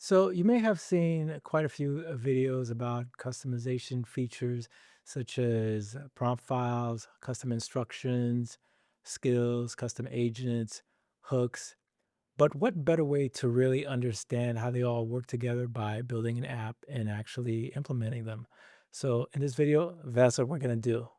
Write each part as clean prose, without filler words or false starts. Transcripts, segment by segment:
So you may have seen quite a few videos about customization features such as prompt files, custom instructions, skills, custom agents, hooks. But what better way to really understand how they all work together by building an app and actually implementing them? So in this video, that's what we're going to do.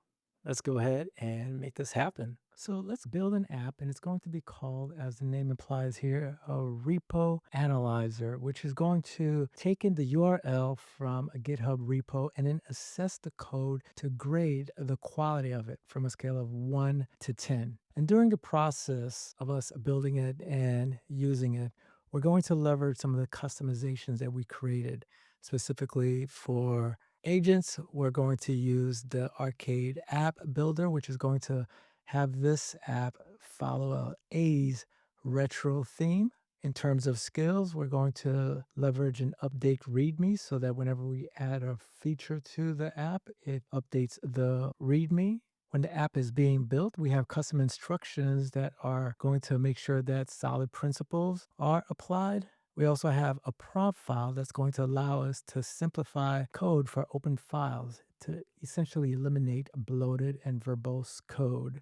Let's go ahead and make this happen. So let's build an app, and it's going to be called, as the name implies here, a Repo Analyzer, which is going to take in the URL from a GitHub repo and then assess the code to grade the quality of it from a scale of 1 to 10. And during the process of us building it and using it, we're going to leverage some of the customizations that we created specifically for agents. We're going to use the arcade app builder, which is going to have this app follow a A's retro theme. In terms of skills, we're going to leverage an update README so that whenever we add a feature to the app, it updates the README. When the app is being built, we have custom instructions that are going to make sure that solid principles are applied. We also have a prompt file that's going to allow us to simplify code for open files to essentially eliminate bloated and verbose code.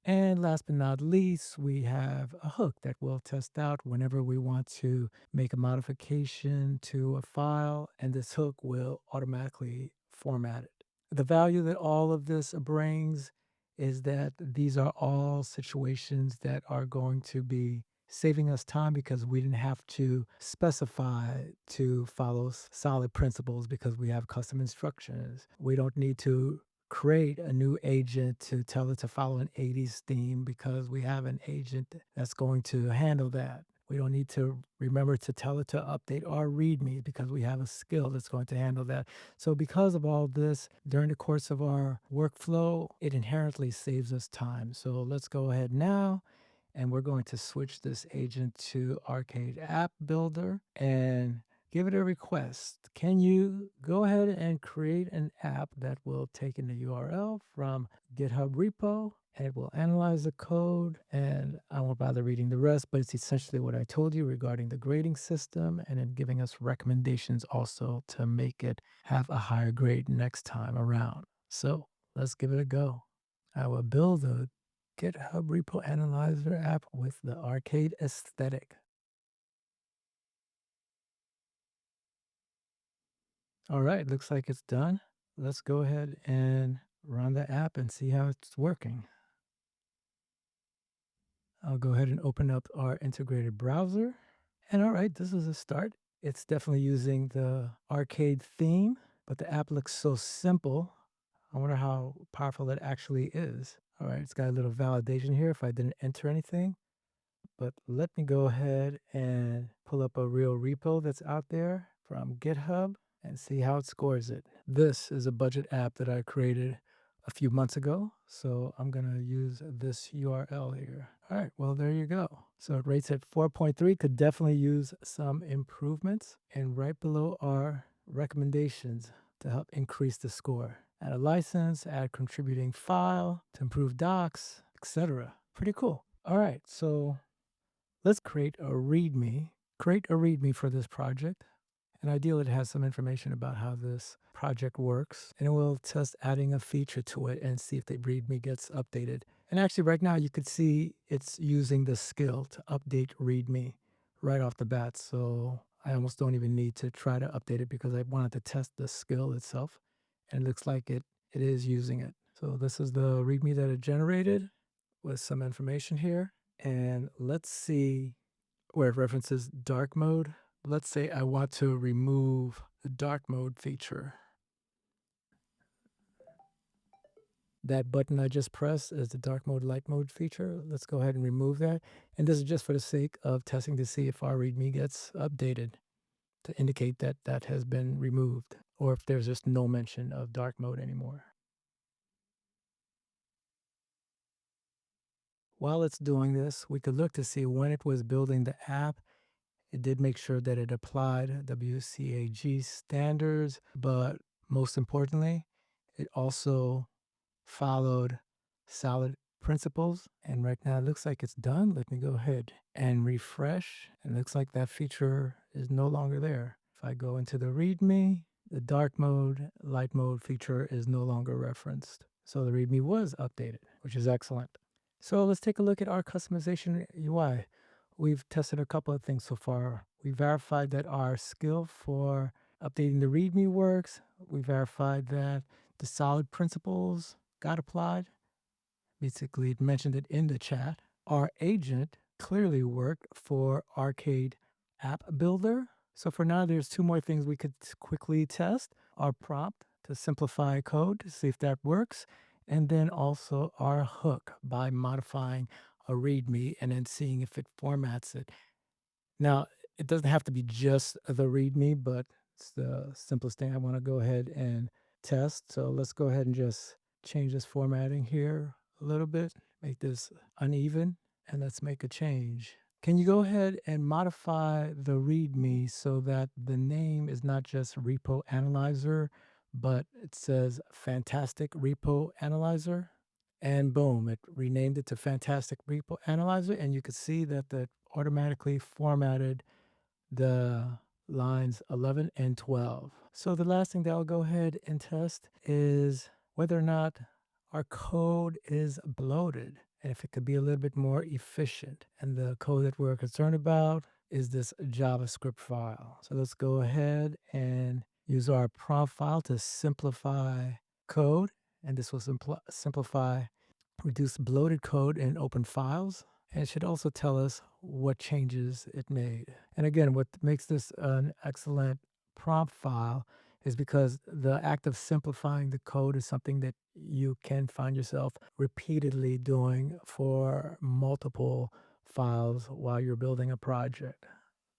And last but not least, we have a hook that we'll test out whenever we want to make a modification to a file, and this hook will automatically format it. The value that all of this brings is that these are all situations that are going to be saving us time because we didn't have to specify to follow solid principles because we have custom instructions. We don't need to create a new agent to tell it to follow an 80s theme because we have an agent that's going to handle that. We don't need to remember to tell it to update our README because we have a skill that's going to handle that. So, because of all this, during the course of our workflow, it inherently saves us time. So, let's go ahead now and we're going to switch this agent to Arcade App Builder and give it a request. Can you go ahead and create an app that will take in the URL from GitHub repo and it will analyze the code? And I won't bother reading the rest, but it's essentially what I told you regarding the grading system and then giving us recommendations also to make it have a higher grade next time around. So let's give it a go. I will build a GitHub Repo Analyzer app with the arcade aesthetic. All right, looks like it's done. Let's go ahead and run the app and see how it's working. I'll go ahead and open up our integrated browser. And all right, this is a start. It's definitely using the arcade theme, but the app looks so simple. I wonder how powerful it actually is. All right, it's got a little validation here if I didn't enter anything. But let me go ahead and pull up a real repo that's out there from GitHub and see how it scores it. This is a budget app that I created a few months ago. So I'm going to use this URL here. All right, well, there you go. So it rates at 4.3, could definitely use some improvements. And right below are recommendations to help increase the score. Add a license, add contributing file to improve docs, etc. Pretty cool. All right, so let's create a README. Create a README for this project. And ideally, it has some information about how this project works. And we'll test adding a feature to it and see if the README gets updated. And actually, right now, you could see it's using the skill to update README right off the bat. So I almost don't even need to try to update it because I wanted to test the skill itself. And it looks like it is using it. So this is the README that it generated with some information here. And let's see where it references dark mode. Let's say I want to remove the dark mode feature. That button I just pressed is the dark mode, light mode feature. Let's go ahead and remove that. And this is just for the sake of testing to see if our README gets updated to indicate that that has been removed or if there's just no mention of dark mode anymore. While it's doing this, we could look to see when it was building the app. It did make sure that it applied WCAG standards, but most importantly, it also followed solid principles. And right now it looks like it's done. Let me go ahead and refresh. It looks like that feature is no longer there. If I go into the README, the dark mode, light mode feature is no longer referenced. So the README was updated, which is excellent. So let's take a look at our customization UI. We've tested a couple of things so far. We verified that our skill for updating the README works. We verified that the solid principles got applied. Basically, it mentioned it in the chat. Our agent clearly worked for Arcade App Builder. So for now, there's two more things we could quickly test. Our prompt to simplify code to see if that works. And then also our hook by modifying a README and then seeing if it formats it. Now, it doesn't have to be just the README, but it's the simplest thing I want to go ahead and test. So let's go ahead and just change this formatting here a little bit, make this uneven, and let's make a change. Can you go ahead and modify the README so that the name is not just Repo Analyzer, but it says Fantastic Repo Analyzer? And boom, it renamed it to Fantastic Repo Analyzer. And you could see that that automatically formatted the lines 11 and 12. So the last thing that I'll go ahead and test is whether or not our code is bloated and if it could be a little bit more efficient. And the code that we're concerned about is this JavaScript file. So let's go ahead and use our prompt file to simplify code. And this will simplify, reduce bloated code in open files. And it should also tell us what changes it made. And again, what makes this an excellent prompt file is because the act of simplifying the code is something that you can find yourself repeatedly doing for multiple files while you're building a project.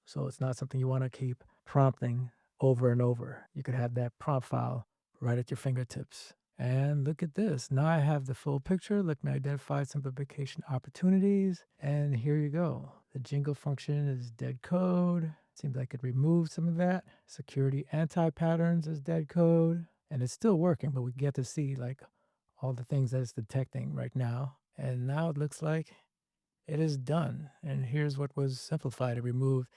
So it's not something you want to keep prompting over and over. You could have that prompt file right at your fingertips. And look at this. Now I have the full picture. Let me identify simplification opportunities. And here you go. The jingle function is dead code. Seems like it removed some of that. Security anti-patterns is dead code. And it's still working, but we get to see like all the things that it's detecting right now. And now it looks like it is done. And here's what was simplified. It removed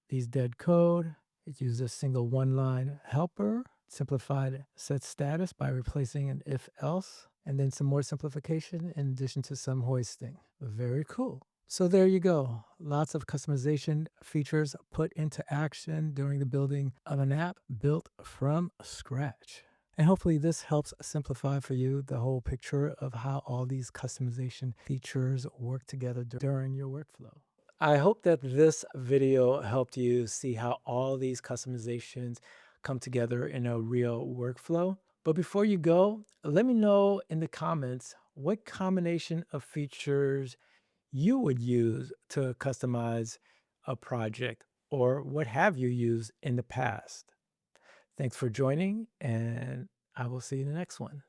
these dead code. It used a single one-line helper, simplified set status by replacing an if else, and then some more simplification in addition to some hoisting. Very cool. So there you go. Lots of customization features put into action during the building of an app built from scratch. And hopefully this helps simplify for you the whole picture of how all these customization features work together during your workflow. I hope that this video helped you see how all these customizations come together in a real workflow. But before you go, let me know in the comments what combination of features you would use to customize a project, or what have you used in the past. Thanks for joining, and I will see you in the next one.